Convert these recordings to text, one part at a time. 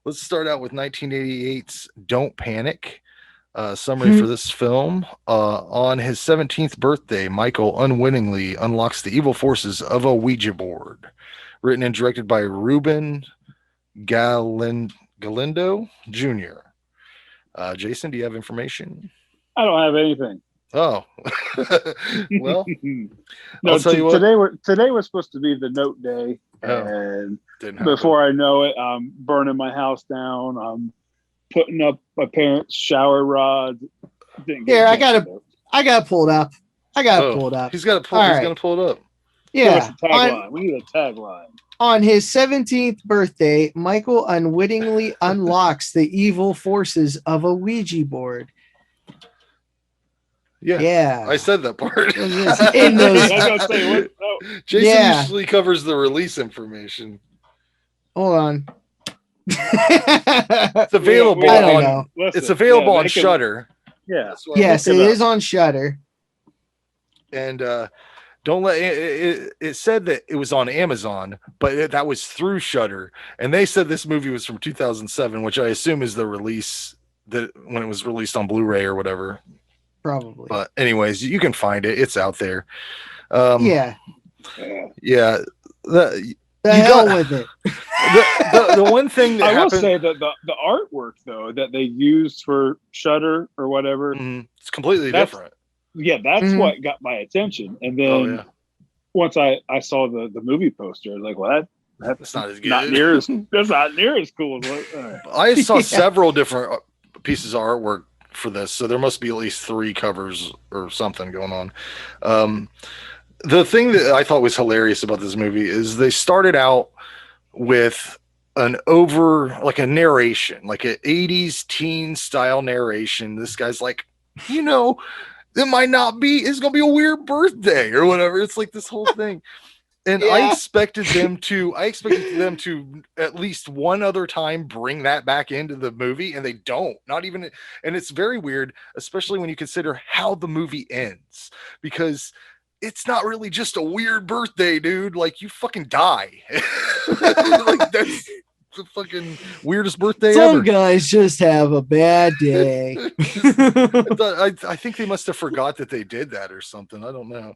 Let's start out with 1988's Don't Panic. Summary for this film. On his 17th birthday, Michael unwittingly unlocks the evil forces of a Ouija board. Written and directed by Rubén Galindo Jr. Jason, do you have information? I don't have anything. Oh, well, No, I'll tell you what. today was supposed to be the note day, and before I know it, I'm burning my house down. I'm putting up my parents' shower rods. Here, I got to pull it up. I got to pull it up. He's got to pull. He's going to pull it up. Yeah. We need a tagline. On his 17th birthday, Michael unwittingly unlocks the evil forces of a Ouija board. Yeah. I said that part. In those, Jason usually covers the release information. Hold on. It's available it's available on Shudder. Yeah. Yes, it is on Shudder. And don't let it said that it was on Amazon, but that was through Shudder, and they said this movie was from 2007, which I assume is the release that when it was released on Blu-ray or whatever. Probably. But anyways, you can find it. It's out there. Yeah. The hell with it. The one thing that I will say that the artwork though that they used for Shudder or whatever, it's completely different. Yeah, that's what got my attention. And then once I saw the movie poster, I was like, well, that's not as good. That's not near as cool as what. I saw several different pieces of artwork for this, so there must be at least 3 covers or something going on. The thing that I thought was hilarious about this movie is they started out with a narration, like an 80s teen style narration. This guy's like, it might not be, it's going to be a weird birthday or whatever. It's like this whole thing. And I expected them to at least one other time bring that back into the movie, and they don't. Not even, and it's very weird, especially when you consider how the movie ends, because it's not really just a weird birthday, dude. Like, you fucking die. Like, that's the fucking weirdest birthday ever. Some guys just have a bad day. I think they must have forgot that they did that or something. I don't know.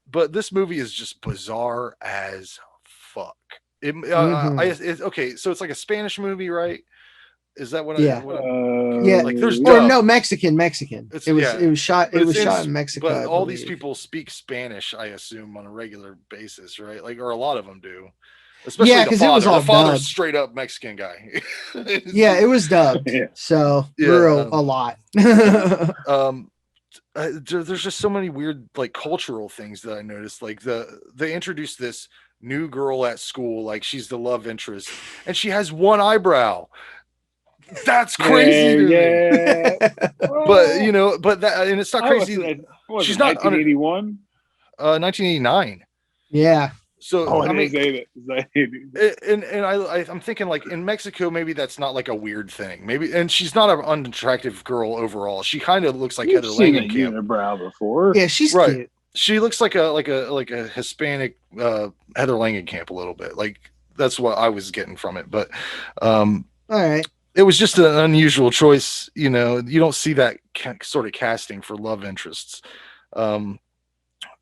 But this movie is just bizarre as fuck. Okay, so it's like a Spanish movie, right? Is that what? Yeah. Like there's Mexican. It was shot in Mexico. But all these people speak Spanish, I assume, on a regular basis, right? Like, or a lot of them do. Especially because it was all the father's dubbed. Straight up Mexican guy. It was dubbed. So a lot. There's just so many weird like cultural things that I noticed. Like they introduced this new girl at school, like she's the love interest, and she has one eyebrow. That's crazy. But that, and it's not crazy. She's not 1981. 1989. Yeah. So I'm thinking like in Mexico, maybe that's not like a weird thing. Maybe, and she's not an unattractive girl overall. She kind of looks like Heather Langenkamp. Unibrow before. Yeah, she's cute. She looks like a Hispanic Heather Langenkamp a little bit. Like that's what I was getting from it. But all right. It was just an unusual choice. You don't see that sort of casting for love interests. While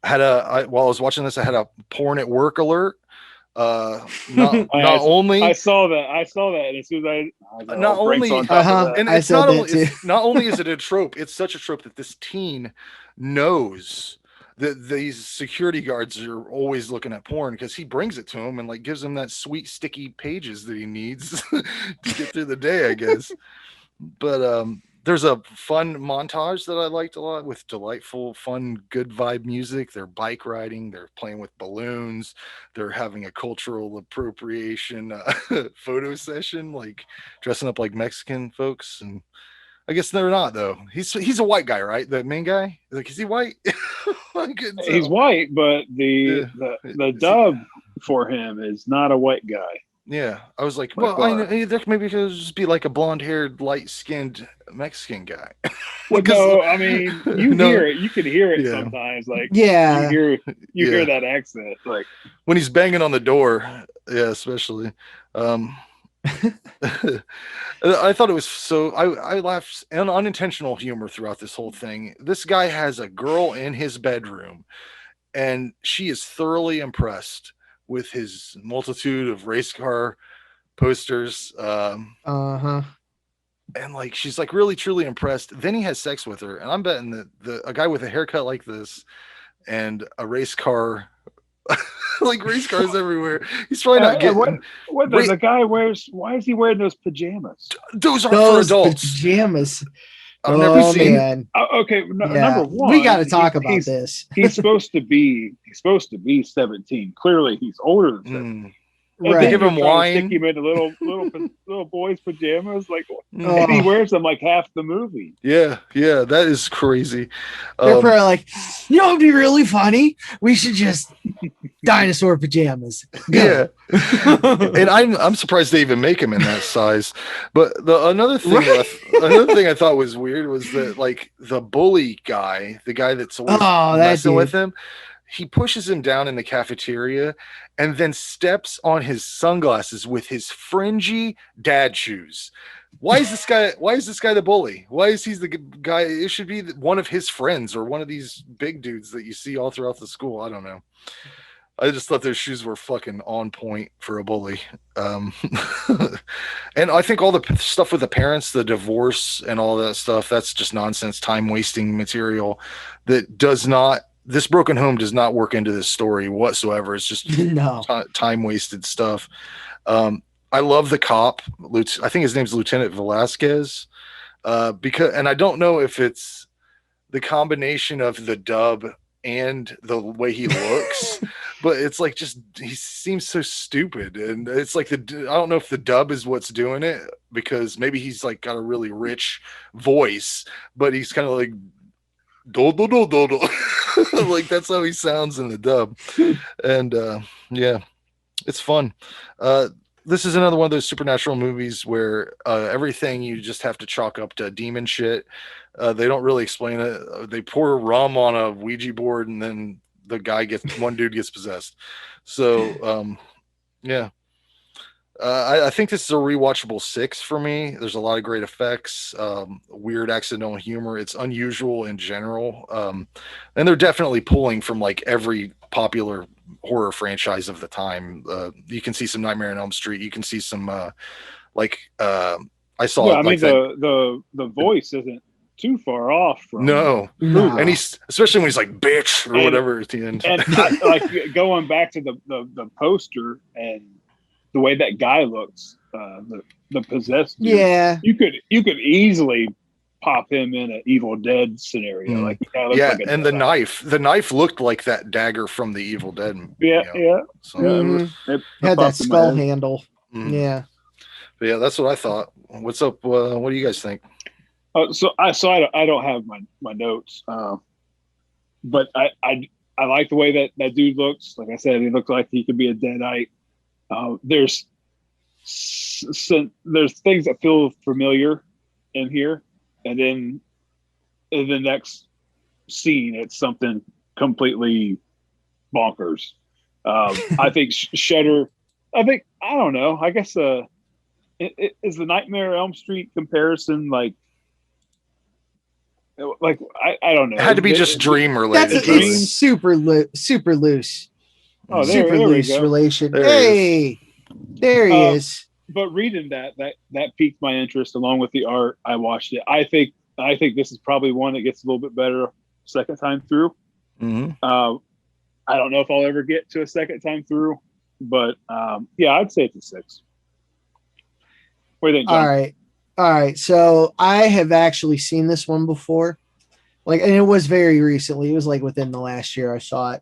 I was watching this, I had a porn at work alert. Not only I saw that, and as soon as not only is it a trope, it's such a trope that this teen knows that these security guards are always looking at porn because he brings it to him and like gives him that sweet sticky pages that he needs to get through the day, I guess. But there's a fun montage that I liked a lot with delightful, fun, good vibe music. They're bike riding, they're playing with balloons, they're having a cultural appropriation photo session, like dressing up like Mexican folks. And I guess they're not though. He's a white guy, right? The main guy, like, is he white? He's white, but the dub for him is not a white guy. Yeah, I was like, well, I know there maybe could just be like a blonde-haired, light-skinned Mexican guy. No, I mean, hear it. You can hear it sometimes. Like, you hear that accent, like when he's banging on the door. Yeah, especially. I thought it was so. I laughed and unintentional humor throughout this whole thing. This guy has a girl in his bedroom, and she is thoroughly impressed with his multitude of race car posters. And like she's like really truly impressed. Then he has sex with her, and I'm betting that a guy with a haircut like this and a race car, like race cars everywhere, he's probably not getting. What does the guy wears? Why is he wearing those pajamas? Those are for adults. Pajamas. I've never seen. Man. Number one, we got to talk about this. He's supposed to be 17. Clearly, he's older than 17. Right. Give him wine. Stick him in little boys' pajamas, and he wears them like half the movie. Yeah, that is crazy. They're probably like, you know, it'd be really funny. We should just dinosaur pajamas. Go. Yeah, and I'm surprised they even make him in that size. But another thing I thought was weird was that like the bully guy, the guy that's always messing with him. He pushes him down in the cafeteria and then steps on his sunglasses with his fringy dad shoes. Why is this guy the bully? Why is he the guy? It should be one of his friends or one of these big dudes that you see all throughout the school. I don't know. I just thought those shoes were fucking on point for a bully. And I think all the stuff with the parents, the divorce and all that stuff, that's just nonsense, time wasting material that does not. This broken home does not work into this story whatsoever. It's just time wasted stuff. I love the cop. I think his name's Lieutenant Velasquez. And I don't know if it's the combination of the dub and the way he looks, but it's like he seems so stupid. And it's like I don't know if the dub is what's doing it, because maybe he's like got a really rich voice, but he's kind of like do do do do do. Like that's how he sounds in the dub. And yeah, it's fun. This is another one of those supernatural movies where everything you just have to chalk up to demon shit. They don't really explain it. They pour rum on a Ouija board and then one dude gets possessed. So yeah. I think this is a rewatchable 6 for me. There's a lot of great effects, weird accidental humor. It's unusual in general. And they're definitely pulling from like every popular horror franchise of the time. You can see some Nightmare on Elm Street. You can see some I saw. Yeah, I mean the voice isn't too far off from. No. And he's especially when he's like bitch or whatever at the end. And like going back to the poster and the way that guy looks, the possessed dude, yeah, you could easily pop him in an Evil Dead scenario. Like and the knife looked like that dagger from the Evil Dead. So had that skull handle. Yeah, but yeah, that's what I thought. What's up? What do you guys think? So I don't have my notes, but I like the way that dude looks. Like I said, he looks like he could be a deadite. There's things that feel familiar in here, and then in the next scene, it's something completely bonkers. I think Shudder. I don't know. I guess is the Nightmare Elm Street comparison like I don't know. It had to be just dream related. It's super loose. Oh, super loose relation. There he is. But reading that piqued my interest along with the art. I watched it. I think this is probably one that gets a little bit better second time through. Mm-hmm. I don't know if I'll ever get to a second time through, but yeah, I'd say it's a 6. What do you think, John? All right. So I have actually seen this one before, and it was very recently. It was like within the last year I saw it.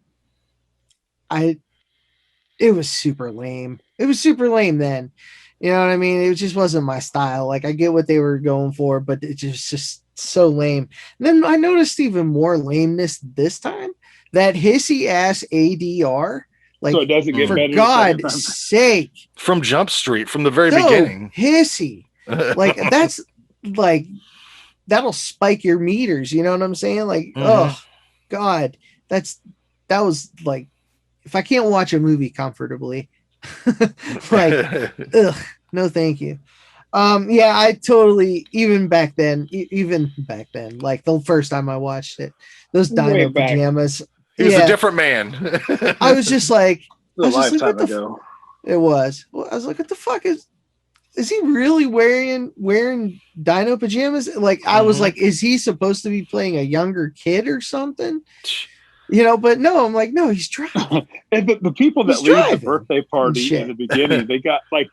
It was super lame. It was super lame then. You know what I mean? It just wasn't my style. Like I get what they were going for, but it just so lame. And then I noticed even more lameness this time. That hissy ass ADR. Like, so it doesn't get for better. God's sake. From Jump Street, from the very beginning. Hissy. Like that's like that'll spike your meters. You know what I'm saying? Like, oh God, that was like, if I can't watch a movie comfortably, like, ugh, No, thank you. Yeah, I totally even back then, like the first time I watched it, those Way dino back. pajamas. He was a Yeah, different man. I was just like, A lifetime ago. it was. Well, I was like, what the fuck is he really wearing dino pajamas? Like, I was like, is he supposed to be playing a younger kid or something? But no, I'm like, no, he's driving. And the people that He's leave the driving birthday party shit. in the beginning, they got like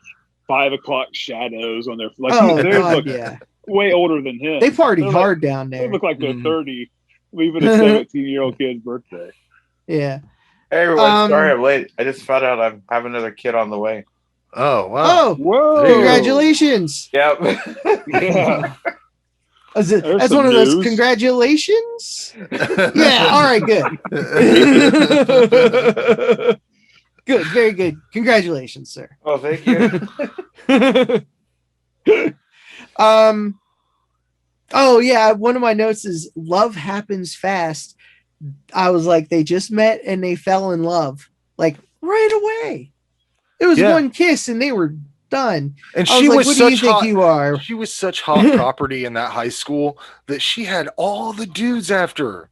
5 o'clock shadows on their like. Oh They god, look yeah. way older than him. They party They're hard like, down They there. look like they're 30, leaving a 17-year-old kid's birthday. Yeah. Hey everyone, sorry I'm late. I just found out I have another kid on the way. Oh wow! Oh, Whoa! congratulations! Yep. Yeah. That's one of those congratulations. Yeah. All right. Good. Good. Very good. Congratulations, sir. Oh, thank you. Oh yeah. One of my notes is love happens fast. I was like, they just met and they fell in love like right away. It was one kiss and they were done. And I she was like, was what such do you think hot, you are? She was such hot property in that high school that she had all the dudes after her.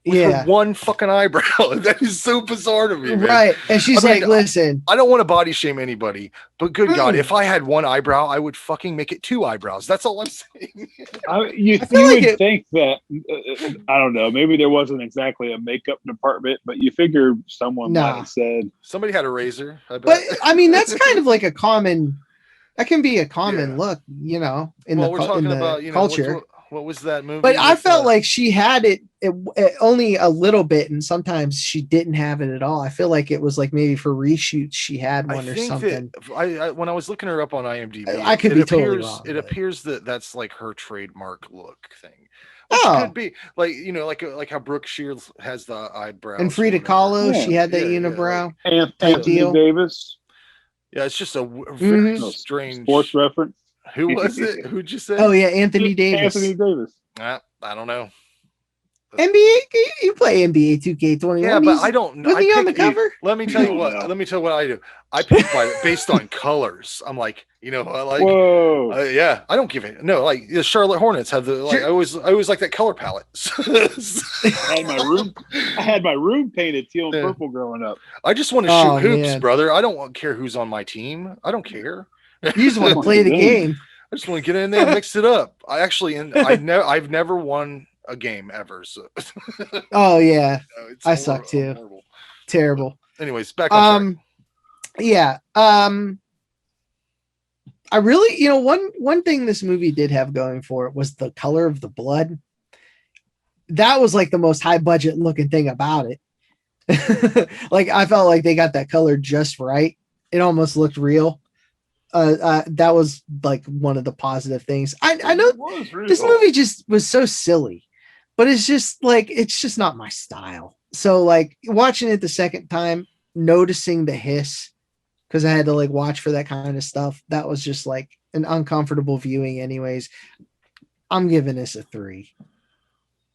With her one fucking eyebrow. That is so bizarre to me, man. Right. And she's listen. I don't want to body shame anybody, but good God, if I had one eyebrow, I would fucking make it 2 eyebrows. That's all I'm saying. You would think that, I don't know, maybe there wasn't exactly a makeup department, but you figure someone might have said. Somebody had a razor, I bet. But, I mean, that's kind of like that can be a common look, in the culture. What was that movie? But I felt like she had it only a little bit, and sometimes she didn't have it at all. I feel like it was like maybe for reshoots she had one or something. When I was looking her up on IMDb, I could be totally wrong. It appears that that's like her trademark look thing. Which could be like how Brooke Shields has the eyebrow, and Frida Kahlo, she had that unibrow. Like Anthony Davis. Yeah, it's just a very strange sports reference. Who was it? Who'd you say? Oh yeah, Anthony Davis. Anthony Davis. I don't know. NBA, you play NBA 2K21. Yeah, but I don't know. Was he on the cover? Let me tell you what. Let me tell you what I do. I pick based on colors. I'm like, I like. Whoa. Yeah, I don't give it. No, like the Charlotte Hornets have the like. I always like that color palette. I had my room painted teal and purple growing up. I just want to shoot hoops, brother. I don't care who's on my team. I don't care. You just want to play the game. I just want to get in there and mix it up. I've never won a game ever. So. Oh yeah, I suck too. Horrible. Terrible. Anyways, back on track. Yeah. I really, one thing this movie did have going for it was the color of the blood. That was like the most high budget looking thing about it. Like I felt like they got that color just right. It almost looked real. That was like one of the positive things. I know this movie just was so silly, but it's just not my style. So like watching it the second time, noticing the hiss, because I had to like watch for that kind of stuff. That was just like an uncomfortable viewing anyways. I'm giving this a 3.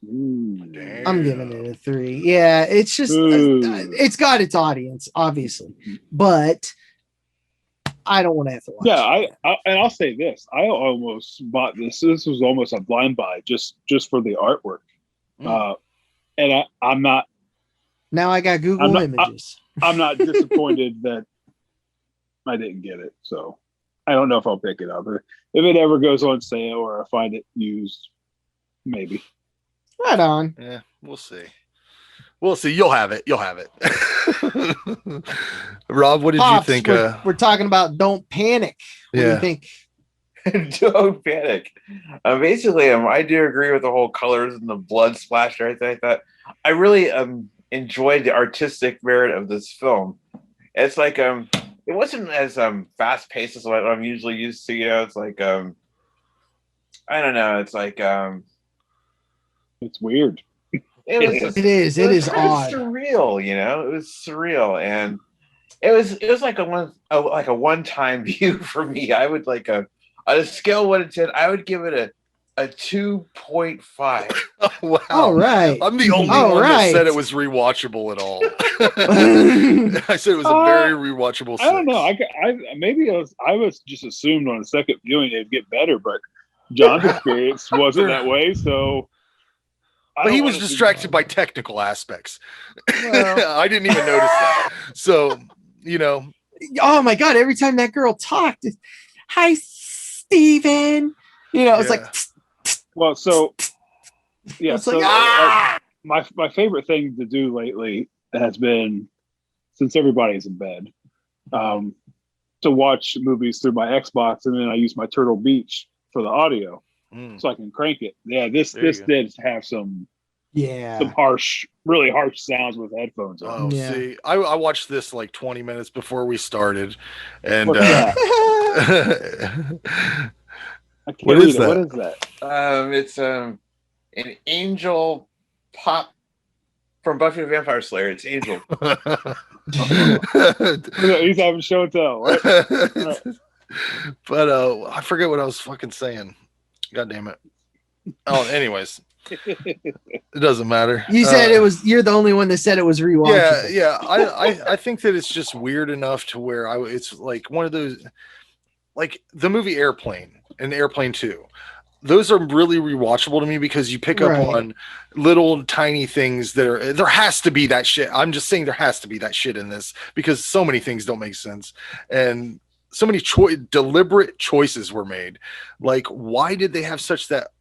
I'm giving it a 3. Yeah, it's just it's got its audience, obviously, but I don't want to have to watch. Yeah, and I'll say this: I almost bought this. This was almost a blind buy, just for the artwork. And I'm not. Now I got Google Images. I'm not disappointed that I didn't get it. So I don't know if I'll pick it up. If it ever goes on sale or I find it used, maybe. Right on. Yeah, we'll see. We'll see. You'll have it. Rob, what did you think? We're talking about Don't Panic. What do you think? Don't panic. Basically, I do agree with the whole colors and the blood splash and everything like that. I really enjoyed the artistic merit of this film. It's like it wasn't as fast paced as what I'm usually used to. It's like I don't know. It's like it's weird. It is odd. Surreal, it was surreal, and it was like a one-time view for me. I would like on a scale of 1 to 10, I would give it a 2.5. Wow. All right. I'm the only All one that right. said it was rewatchable at all. I said it was a very rewatchable 6. I don't know. I was just assumed on a second viewing it'd get better, but John's experience wasn't that way. So, but he was distracted by technical aspects. I didn't even notice that. So, Oh my God! Every time that girl talked, hi, Steven. It's like. Well, so yeah. It's So like, my favorite thing to do lately has been, since everybody's in bed, to watch movies through my Xbox, and then I use my Turtle Beach for the audio, so I can crank it. Yeah, this did have some really harsh sounds with headphones on. Oh, Yeah. see, I watched this like 20 minutes before we started, and What's that? I can't read it. What is that? It's an angel pop from Buffy the Vampire Slayer. It's Angel. He's having show and tell, right? But I forget what I was fucking saying. God damn it. Oh, anyways. It doesn't matter. You said you're the only one that said it was rewatchable. Yeah. I think that it's just weird enough to where it's like one of those, like the movie Airplane and Airplane 2. Those are really rewatchable to me because you pick up on little tiny things that there has to be that shit. I'm just saying there has to be that shit in this because so many things don't make sense. And so many deliberate choices were made. Like, why did they have such that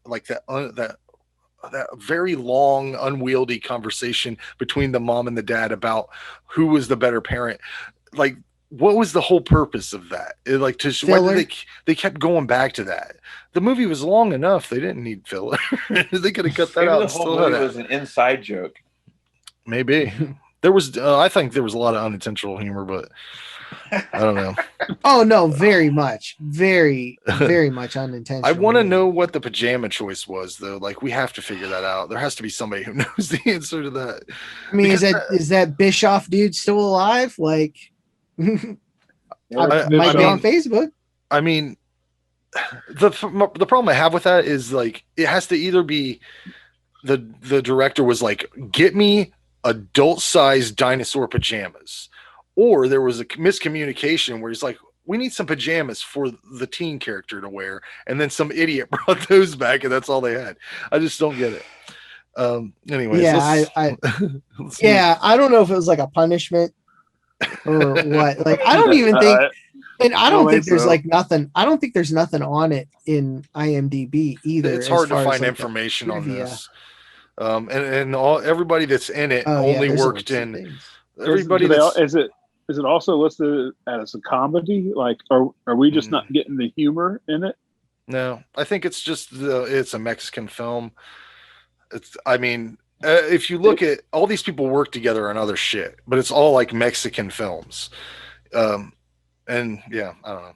very long, unwieldy conversation between the mom and the dad about who was the better parent? Like, what was the whole purpose of that? They kept going back to that. The movie was long enough. They didn't need filler. They could have cut that out. The whole movie was an inside joke. Maybe there was. I think there was a lot of unintentional humor, but I don't know. Oh no, very much unintentional. I want to know what the pajama choice was, though. Like, we have to figure that out. There has to be somebody who knows the answer to that. I mean, is that Bischoff dude still alive? Like, might be on Facebook. I mean, the problem I have with that is, like, it has to either be the director was like, get me adult-sized dinosaur pajamas, or there was a miscommunication where he's like, we need some pajamas for the teen character to wear, and then some idiot brought those back, and that's all they had. I just don't get it. Anyways, I don't know if it was like a punishment or what. Like, I don't even think, and I don't think there's like nothing. I don't think there's nothing on it in IMDb either. It's hard to find information on this. And everybody that's in it only worked in. Everybody is it also listed as a comedy? Like, are we just not getting the humor in it? No, I think it's just it's a Mexican film. If you look at all these people work together on other shit, but it's all like Mexican films. And yeah, I don't know.